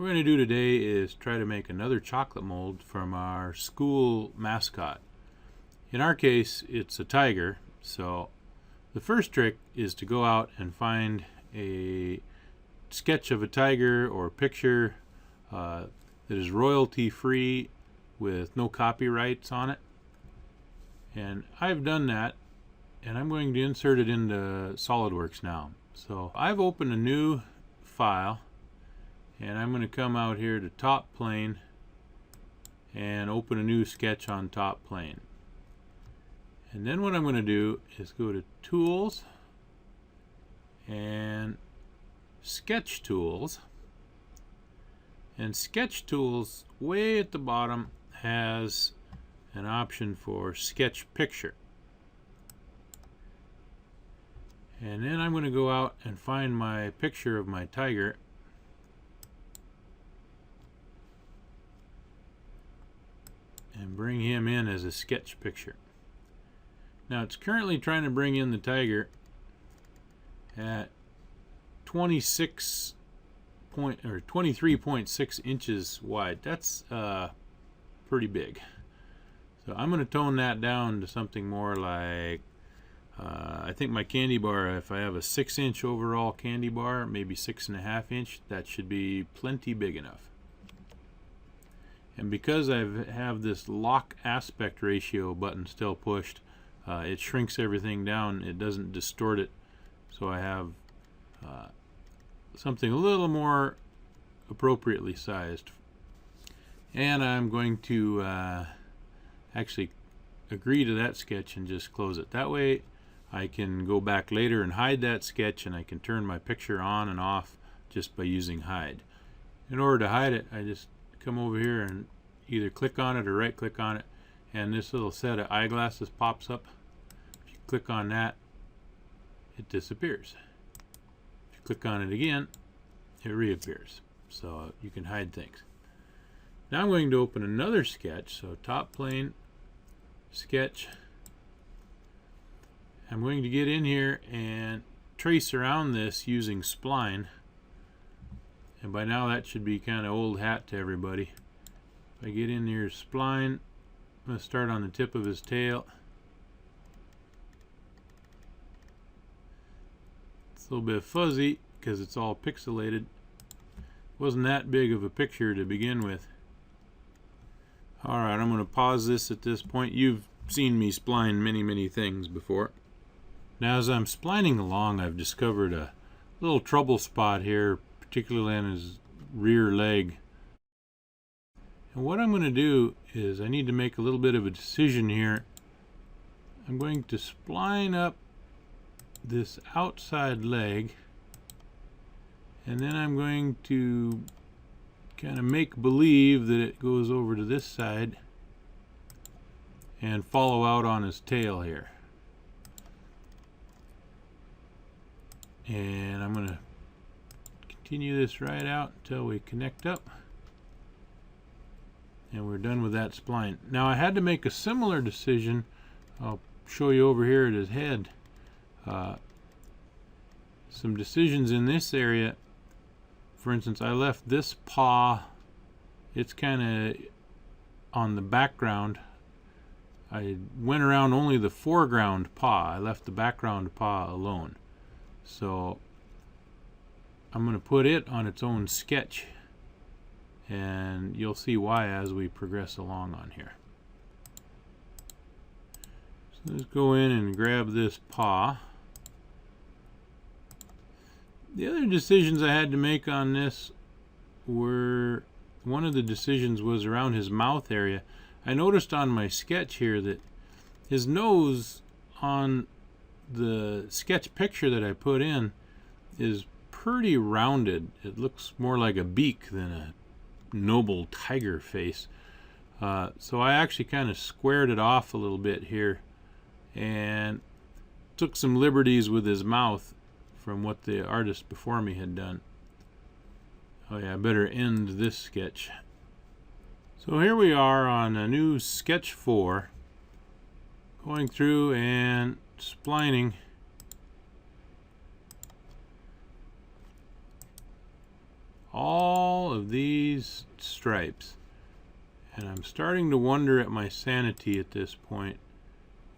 What we're going to do today is try to make another chocolate mold from our school mascot. In our case, it's a tiger, so the first trick is to go out and find a sketch of a tiger or picture that is royalty free with no copyrights on it. And I've done that, and I'm going to insert it into SolidWorks now. So I've opened a new file, and I'm going to come out here to top plane and open a new sketch on top plane. And then what I'm going to do is go to Tools and Sketch Tools. And Sketch Tools way at the bottom has an option for Sketch Picture. And then I'm going to go out and find my picture of my tiger. And bring him in as a sketch picture. Now it's currently trying to bring in the tiger at 23.6 inches wide. That's pretty big. So I'm going to tone that down to something more like I think my candy bar, if I have a 6-inch overall candy bar, maybe 6.5 inch, that should be plenty big enough. And because I have this lock aspect ratio button still pushed, it shrinks everything down. It doesn't distort it. So I have something a little more appropriately sized. And I'm going to actually agree to that sketch and just close it. That way I can go back later and hide that sketch, and I can turn my picture on and off just by using hide. In order to hide it, I just come over here and either click on it or right click on it, and this little set of eyeglasses pops up. If you click on that, it disappears. If you click on it again, it reappears. So you can hide things. Now I'm going to open another sketch. So top plane, sketch. I'm going to get in here and trace around this using Spline. And by now that should be kind of old hat to everybody. If I get in here, Spline, I'm going to start on the tip of his tail. It's a little bit fuzzy because it's all pixelated. Wasn't that big of a picture to begin with. Alright, I'm going to pause this at this point. You've seen me spline many things before. Now as I'm splining along, I've discovered a little trouble spot here, particularly on his rear leg. And what I'm going to do is I need to make a little bit of a decision here. I'm going to spline up this outside leg, and then I'm going to kind of make believe that it goes over to this side and follow out on his tail here. And I'm going to continue this right out until we connect up, and we're done with that spline. Now I had to make a similar decision. I'll show you over here at his head. Some decisions in this area. For instance, I left this paw, it's kind of on the background. I went around only the foreground paw. I left the background paw alone. So I'm going to put it on its own sketch, and you'll see why as we progress along on here. So let's go in and grab this paw. The other decisions I had to make on this were, one of the decisions was around his mouth area. I noticed on my sketch here that his nose on the sketch picture that I put in is pretty rounded. It looks more like a beak than a noble tiger face. So I actually kind of squared it off a little bit here and took some liberties with his mouth from what the artist before me had done. Oh yeah, I better end this sketch. So here we are on a new sketch 4, going through and splining all all of these stripes. And I'm starting to wonder at my sanity at this point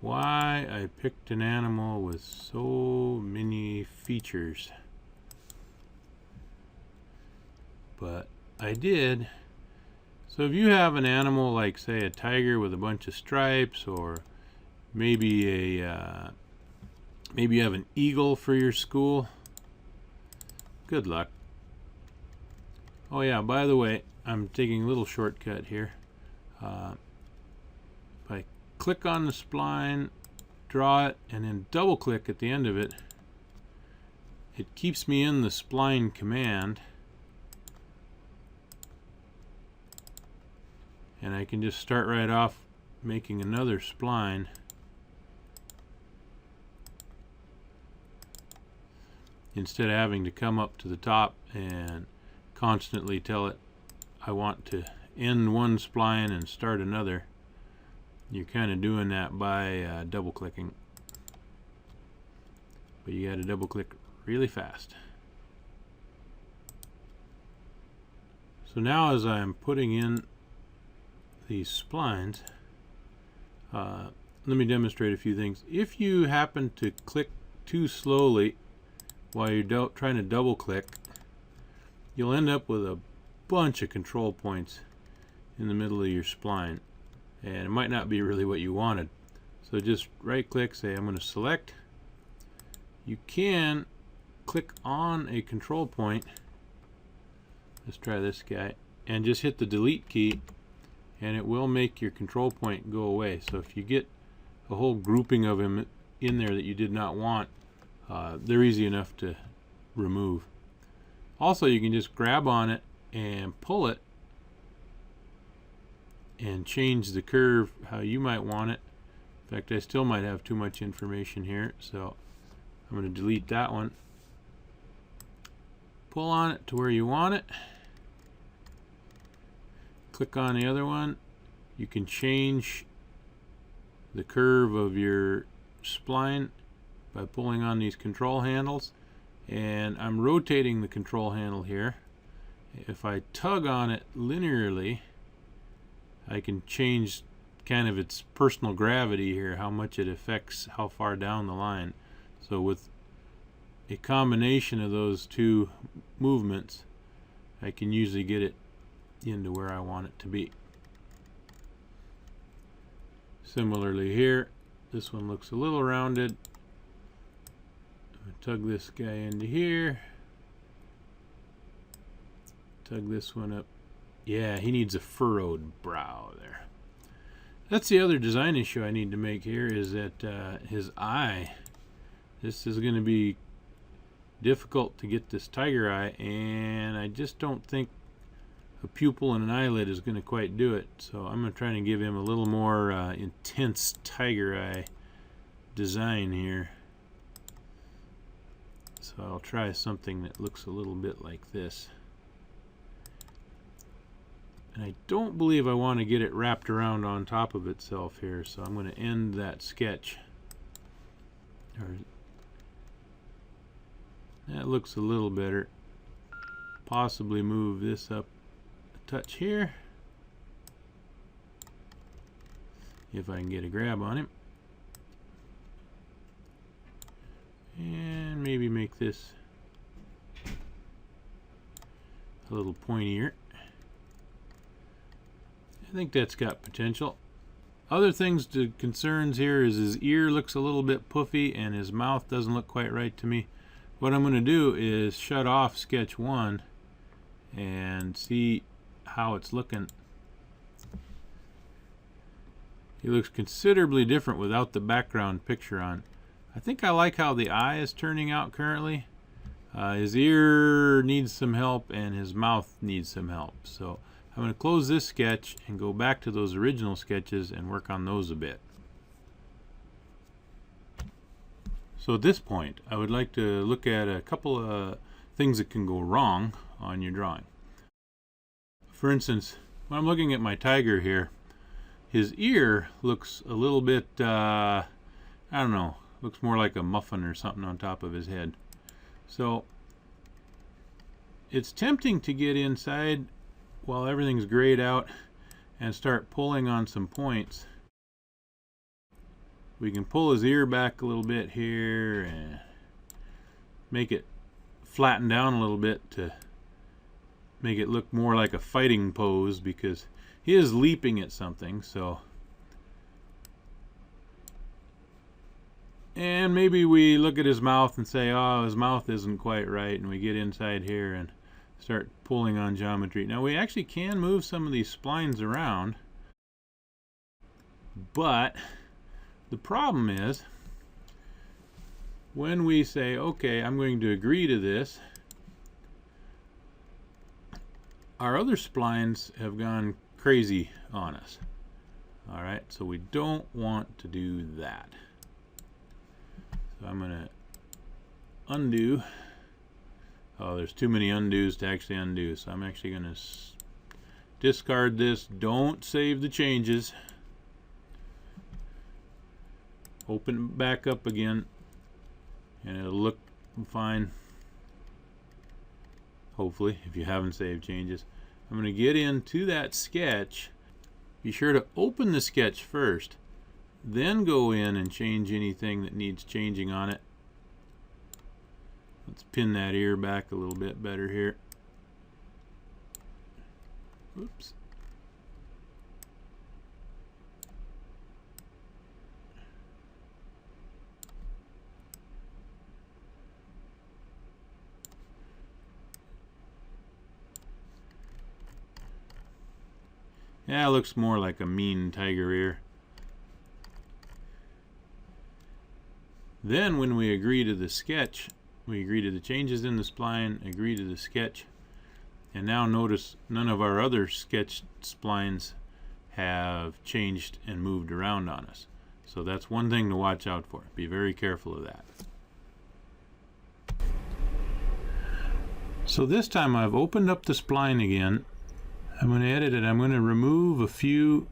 why I picked an animal with so many features. But I did. So if you have an animal like, say, a tiger with a bunch of stripes, or maybe maybe you have an eagle for your school, good luck. Oh yeah, by the way, I'm taking a little shortcut here. If I click on the spline, draw it, and then double click at the end of it, it keeps me in the spline command. And I can just start right off making another spline. Instead of having to come up to the top and constantly tell it I want to end one spline and start another. You're kind of doing that by double clicking. But you got to double click really fast. So now as I'm putting in these splines, let me demonstrate a few things. If you happen to click too slowly while you're trying to double click, you'll end up with a bunch of control points in the middle of your spline, and it might not be really what you wanted. So just right click, say I'm going to select. You can click on a control point, let's try this guy, and just hit the delete key, and it will make your control point go away. So if you get a whole grouping of them in there that you did not want, they're easy enough to remove. Also, you can just grab on it and pull it and change the curve how you might want it. In fact, I still might have too much information here, so I'm going to delete that one. Pull on it to where you want it. Click on the other one. You can change the curve of your spline by pulling on these control handles, and I'm rotating the control handle here. If I tug on it linearly, I can change kind of its personal gravity here, how much it affects how far down the line. So with a combination of those two movements, I can usually get it into where I want it to be. Similarly here, this one looks a little rounded. Tug this guy into here. Tug this one up. Yeah, he needs a furrowed brow there. That's the other design issue I need to make here, is that his eye, this is going to be difficult to get this tiger eye, and I just don't think a pupil and an eyelid is going to quite do it. So I'm going to try to give him a little more intense tiger eye design here. So I'll try something that looks a little bit like this. And I don't believe I want to get it wrapped around on top of itself here, so I'm going to end that sketch. That looks a little better. Possibly move this up a touch here, if I can get a grab on him. And maybe make this a little pointier. I think that's got potential. Other things to concerns here is his ear looks a little bit puffy and his mouth doesn't look quite right to me. What I'm going to do is shut off sketch 1 and see how it's looking. He looks considerably different without the background picture on. I think I like how the eye is turning out currently. His ear needs some help and his mouth needs some help. So I'm going to close this sketch and go back to those original sketches and work on those a bit. So at this point, I would like to look at a couple of things that can go wrong on your drawing. For instance, when I'm looking at my tiger here, his ear looks a little bit, I don't know, looks more like a muffin or something on top of his head. So it's tempting to get inside while everything's grayed out and start pulling on some points. We can pull his ear back a little bit here and make it flatten down a little bit to make it look more like a fighting pose, because he is leaping at something. So, and maybe we look at his mouth and say, oh, his mouth isn't quite right, and we get inside here and start pulling on geometry. Now we actually can move some of these splines around, but the problem is when we say, okay, I'm going to agree to this, our other splines have gone crazy on us. Alright, so we don't want to do that. So I'm going to undo. Oh, there's too many undos to actually undo, so I'm actually going to discard this. Don't save the changes. Open it back up again, and it'll look fine. Hopefully, if you haven't saved changes. I'm going to get into that sketch. Be sure to open the sketch first, then go in and change anything that needs changing on it. Let's pin that ear back a little bit better here. Oops. Yeah, it looks more like a mean tiger ear. Then when we agree to the sketch, we agree to the changes in the spline, agree to the sketch, and now notice none of our other sketch splines have changed and moved around on us. So that's one thing to watch out for. Be very careful of that. So this time I've opened up the spline again. I'm going to edit it. I'm going to remove a few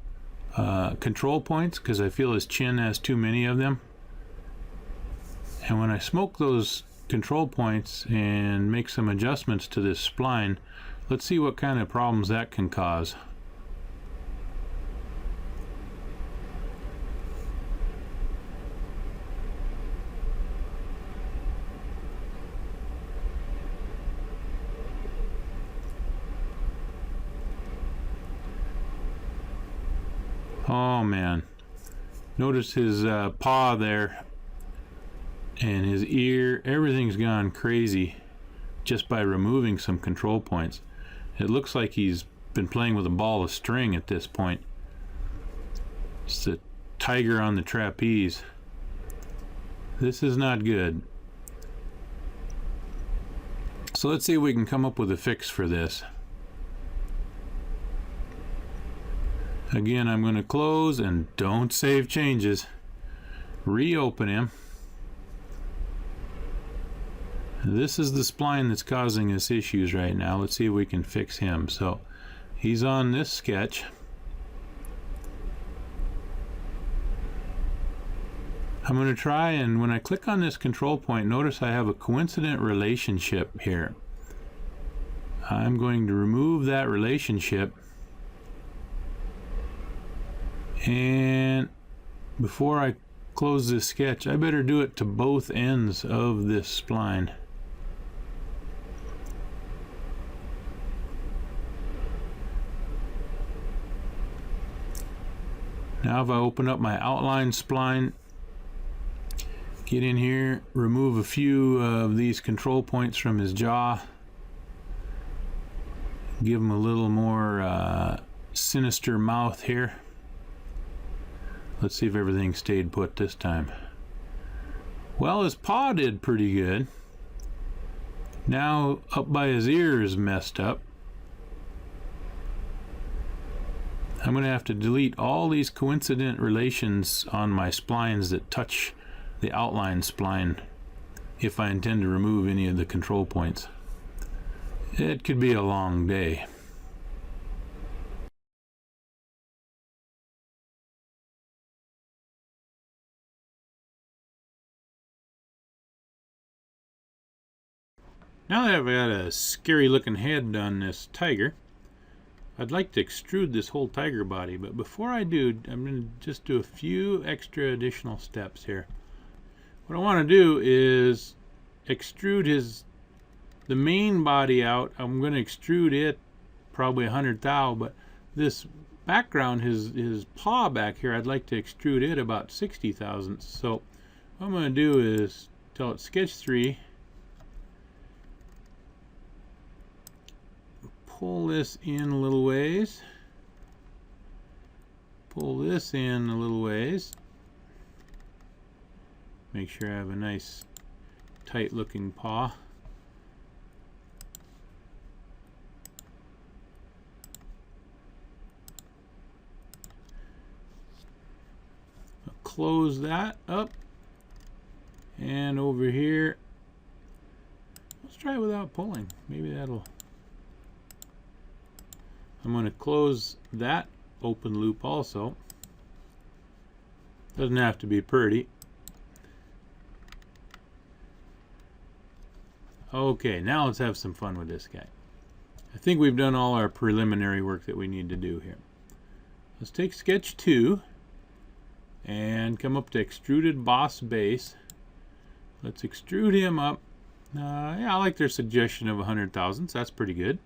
control points because I feel his chin has too many of them. And when I smoke those control points and make some adjustments to this spline, let's see what kind of problems that can cause. Oh man, notice his paw there and his ear, everything's gone crazy just by removing some control points. It looks like he's been playing with a ball of string at this point. It's a tiger on the trapeze. This is not good. So let's see if we can come up with a fix for this. Again, I'm going to close and don't save changes. Reopen him. This is the spline that's causing us issues right now. Let's see if we can fix him. So he's on this sketch. I'm going to try, and when I click on this control point, notice I have a coincident relationship here. I'm going to remove that relationship. And before I close this sketch, I better do it to both ends of this spline. Now if I open up my outline spline, get in here, remove a few of these control points from his jaw, give him a little more sinister mouth here. Let's see if everything stayed put this time. Well, his paw did pretty good. Now up by his ear is messed up. I'm going to have to delete all these coincident relations on my splines that touch the outline spline if I intend to remove any of the control points. It could be a long day. Now that I've got a scary looking head on this tiger, I'd like to extrude this whole tiger body, but before I do, I'm going to just do a few extra additional steps here. What I want to do is extrude the main body out. I'm going to extrude it probably 100 thou, but this background, his paw back here, I'd like to extrude it about 60 thousandths. So what I'm going to do is tell it sketch 3, pull this in a little ways, pull this in a little ways, make sure I have a nice tight looking paw. Close that up, and over here, let's try it without pulling. Maybe that'll. I'm going to close that open loop also. Doesn't have to be pretty. Okay, now let's have some fun with this guy. I think we've done all our preliminary work that we need to do here. Let's take sketch 2 and come up to extruded boss base. Let's extrude him up. Yeah, I like their suggestion of 100 thousandths. That's pretty good.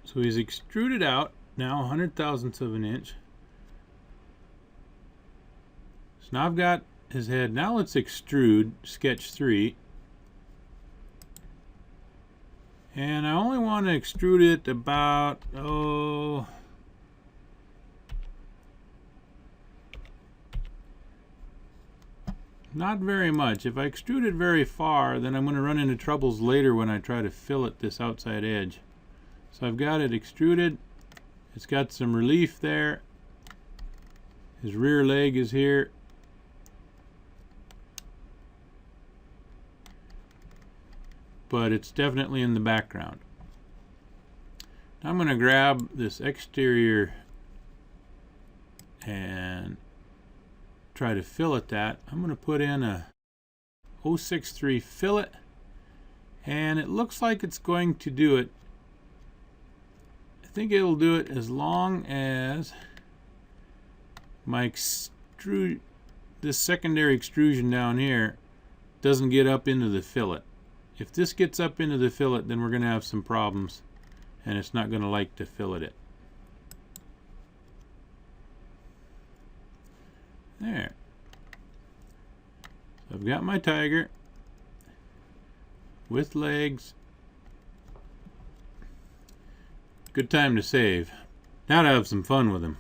So he's extruded out now 100 thousandths of an inch. So now I've got his head. Now let's extrude sketch 3. And I only want to extrude it about, not very much. If I extrude it very far, then I'm going to run into troubles later when I try to fillet this outside edge. So I've got it extruded. It's got some relief there. His rear leg is here. But it's definitely in the background. Now I'm going to grab this exterior and try to fillet that. I'm going to put in a 063 fillet, and it looks like it's going to do it. I think it'll do it as long as my this secondary extrusion down here doesn't get up into the fillet. If this gets up into the fillet, then we're going to have some problems, and it's not going to like to fillet it. There. So I've got my tiger with legs. Good time to save. Now to have some fun with him.